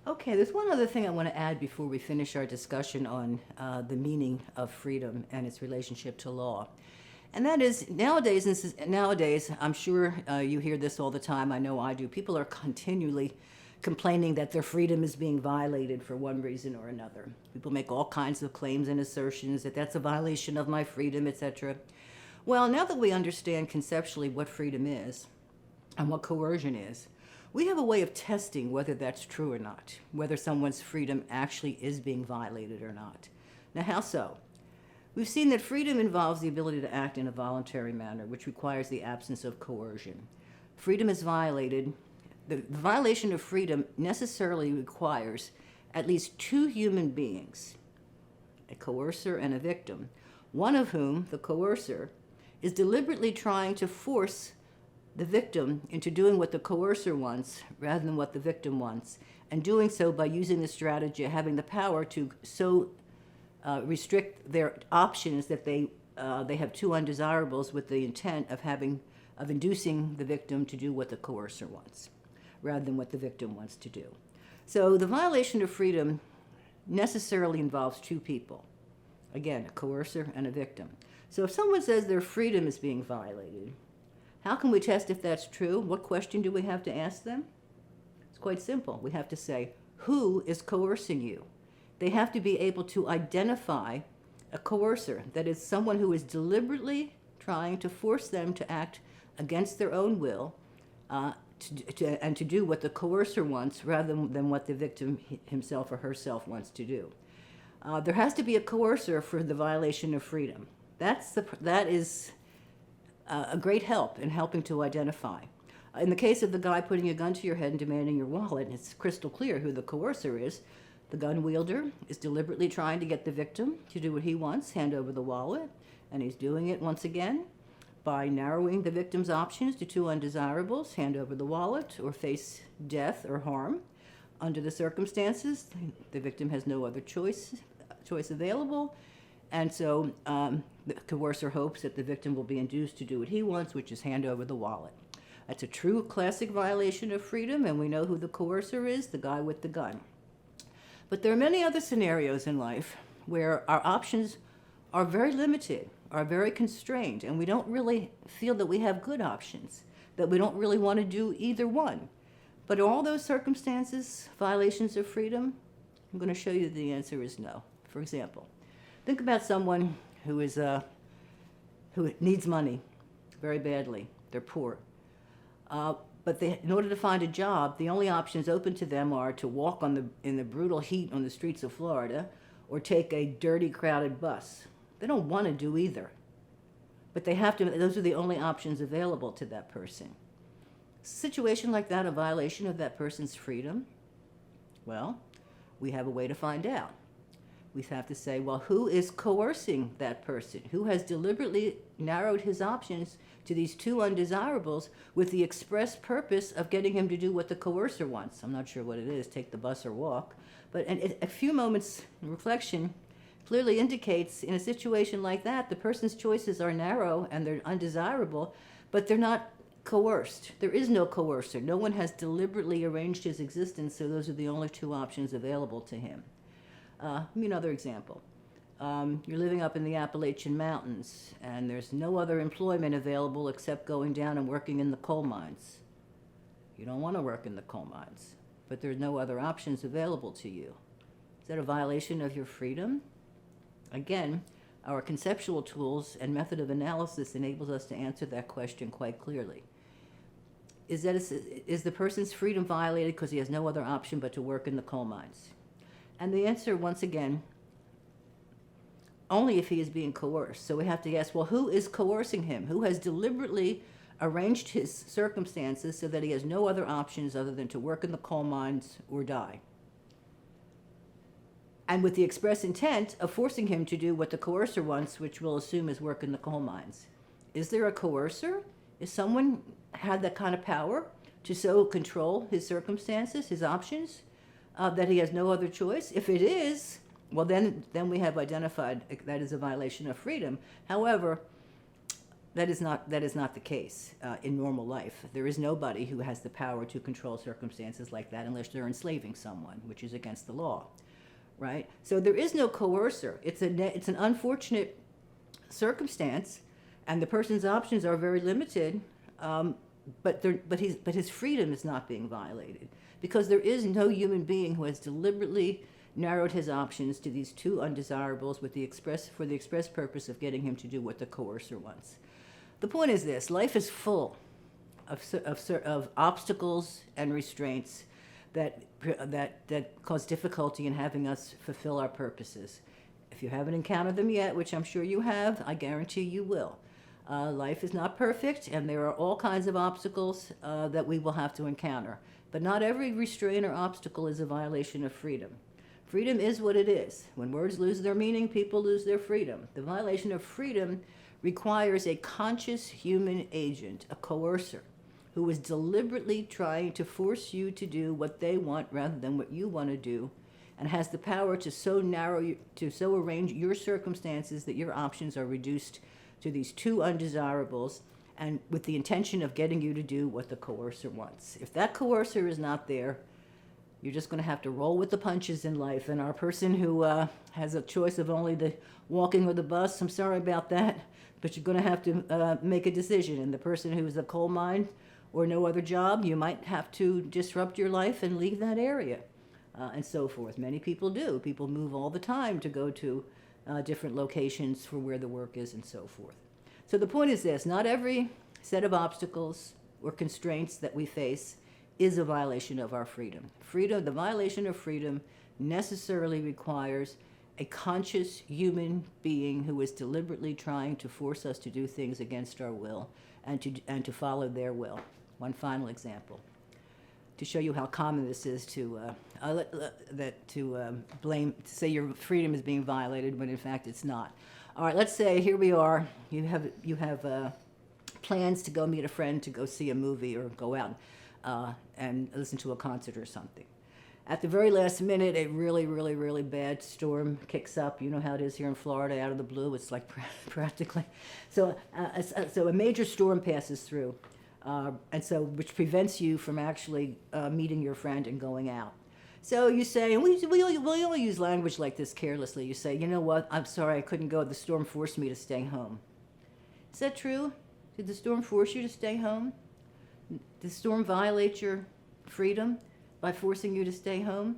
Okay, there's one other thing I want to add before we finish our discussion on the meaning of freedom and its relationship to law. And that is nowadays, I'm sure you hear this all the time. I know I do. People are continually complaining that their freedom is being violated for one reason or another. People make all kinds of claims and assertions that that's a violation of my freedom, etc. Well, now that we understand conceptually what freedom is and what coercion is, we have a way of testing whether that's true or not, whether someone's freedom actually is being violated or not. Now, how so? We've seen that freedom involves the ability to act in a voluntary manner, which requires the absence of coercion. Freedom is violated. The violation of freedom necessarily requires at least two human beings, a coercer and a victim, one of whom, the coercer, is deliberately trying to force the victim into doing what the coercer wants rather than what the victim wants, and doing so by using the strategy of having the power to so restrict their options that they have two undesirables with the intent of inducing the victim to do what the coercer wants rather than what the victim wants to do. So the violation of freedom necessarily involves two people. Again, a coercer and a victim. So if someone says their freedom is being violated, how can we test if that's true? What question do we have to ask them? It's quite simple. We have to say, who is coercing you? They have to be able to identify a coercer, that is, someone who is deliberately trying to force them to act against their own will and to do what the coercer wants rather than what the victim himself or herself wants to do. There has to be a coercer for the violation of freedom. That is a great help in helping to identify. In the case of the guy putting a gun to your head and demanding your wallet, it's crystal clear who the coercer is. The gun wielder is deliberately trying to get the victim to do what he wants, hand over the wallet, and he's doing it once again by narrowing the victim's options to two undesirables, hand over the wallet or face death or harm. Under the circumstances, the victim has no other choice available, and so the coercer hopes that the victim will be induced to do what he wants, which is hand over the wallet. That's a true classic violation of freedom, and we know who the coercer is, the guy with the gun. But there are many other scenarios in life where our options are very limited, are very constrained, and we don't really feel that we have good options, that we don't really want to do either one. But are all those circumstances violations of freedom? I'm going to show you the answer is no. For example, think about someone who needs money very badly. They're poor. But in order to find a job, the only options open to them are to walk in the brutal heat on the streets of Florida or take a dirty, crowded bus. They don't want to do either. But they have to, those are the only options available to that person. Situation like that, a violation of that person's freedom? Well, we have a way to find out. We have to say, well, who is coercing that person? Who has deliberately narrowed his options to these two undesirables with the express purpose of getting him to do what the coercer wants? I'm not sure what it is, take the bus or walk. But a few moments reflection clearly indicates in a situation like that, the person's choices are narrow and they're undesirable, but they're not coerced. There is no coercer. No one has deliberately arranged his existence, so those are the only two options available to him. Give me another example. You're living up in the Appalachian Mountains, and there's no other employment available except going down and working in the coal mines. You don't want to work in the coal mines, but there's no other options available to you. Is that a violation of your freedom? Again, our conceptual tools and method of analysis enables us to answer that question quite clearly. Is the person's freedom violated because he has no other option but to work in the coal mines? And the answer, once again, only if he is being coerced. So we have to ask, well, who is coercing him? Who has deliberately arranged his circumstances so that he has no other options other than to work in the coal mines or die? And with the express intent of forcing him to do what the coercer wants, which we'll assume is work in the coal mines. Is there a coercer? Is someone had that kind of power to so control his circumstances, his options, that he has no other choice? If it is, well, then we have identified that is a violation of freedom. However, that is not the case in normal life. There is nobody who has the power to control circumstances like that unless they're enslaving someone, which is against the law, right? So there is no coercer. It's an unfortunate circumstance, and the person's options are very limited. But his freedom is not being violated because there is no human being who has deliberately narrowed his options to these two undesirables for the express purpose of getting him to do what the coercer wants. The point is this: life is full of obstacles and restraints that cause difficulty in having us fulfill our purposes. If you haven't encountered them yet, which I'm sure you have, I guarantee you will. Life is not perfect, and there are all kinds of obstacles that we will have to encounter. But not every restraint or obstacle is a violation of freedom. Freedom is what it is. When words lose their meaning, people lose their freedom. The violation of freedom requires a conscious human agent, a coercer, who is deliberately trying to force you to do what they want rather than what you want to do, and has the power to so arrange your circumstances that your options are reduced to these two undesirables, and with the intention of getting you to do what the coercer wants. If that coercer is not there, you're just going to have to roll with the punches in life. And our person who has a choice of only the walking or the bus, I'm sorry about that, but you're going to have to make a decision. And the person who's a coal mine or no other job, you might have to disrupt your life and leave that area, and so forth. Many people do. People move all the time to go to different locations for where the work is and so forth. So the point is this: not every set of obstacles or constraints that we face is a violation of our freedom. The violation of freedom necessarily requires a conscious human being who is deliberately trying to force us to do things against our will and to follow their will. One final example to show you how common this is to say your freedom is being violated when in fact it's not. All right, let's say here we are. You have plans to go meet a friend to go see a movie or go out and listen to a concert or something. At the very last minute, a really, really, really bad storm kicks up. You know how it is here in Florida, out of the blue. It's like practically. So a major storm passes through, which prevents you from actually meeting your friend and going out. So you say, and we only use language like this carelessly. You say, you know what, I'm sorry I couldn't go. The storm forced me to stay home. Is that true? Did the storm force you to stay home? Did the storm violate your freedom by forcing you to stay home?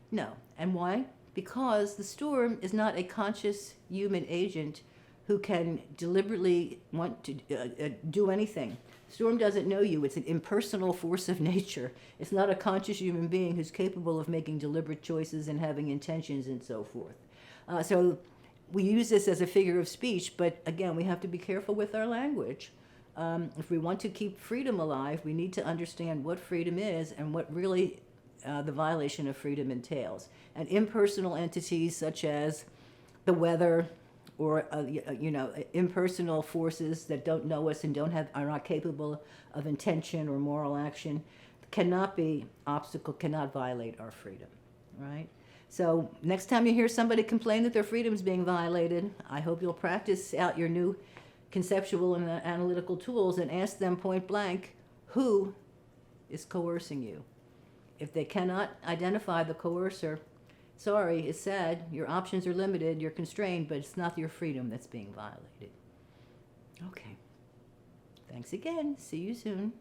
No. And why? Because the storm is not a conscious human agent who can deliberately want to do anything. The storm doesn't know you. It's an impersonal force of nature. It's not a conscious human being who's capable of making deliberate choices and having intentions and so forth. So we use this as a figure of speech, but again, we have to be careful with our language. If we want to keep freedom alive, we need to understand what freedom is and what really the violation of freedom entails. And impersonal entities such as the weather or impersonal forces that don't know us and are not capable of intention or moral action cannot violate our freedom, right? So next time you hear somebody complain that their freedom is being violated, I hope you'll practice out your new conceptual and analytical tools and ask them point blank, who is coercing you? If they cannot identify the coercer, sorry, it's sad, your options are limited, you're constrained, but it's not your freedom that's being violated. Okay. Thanks again. See you soon.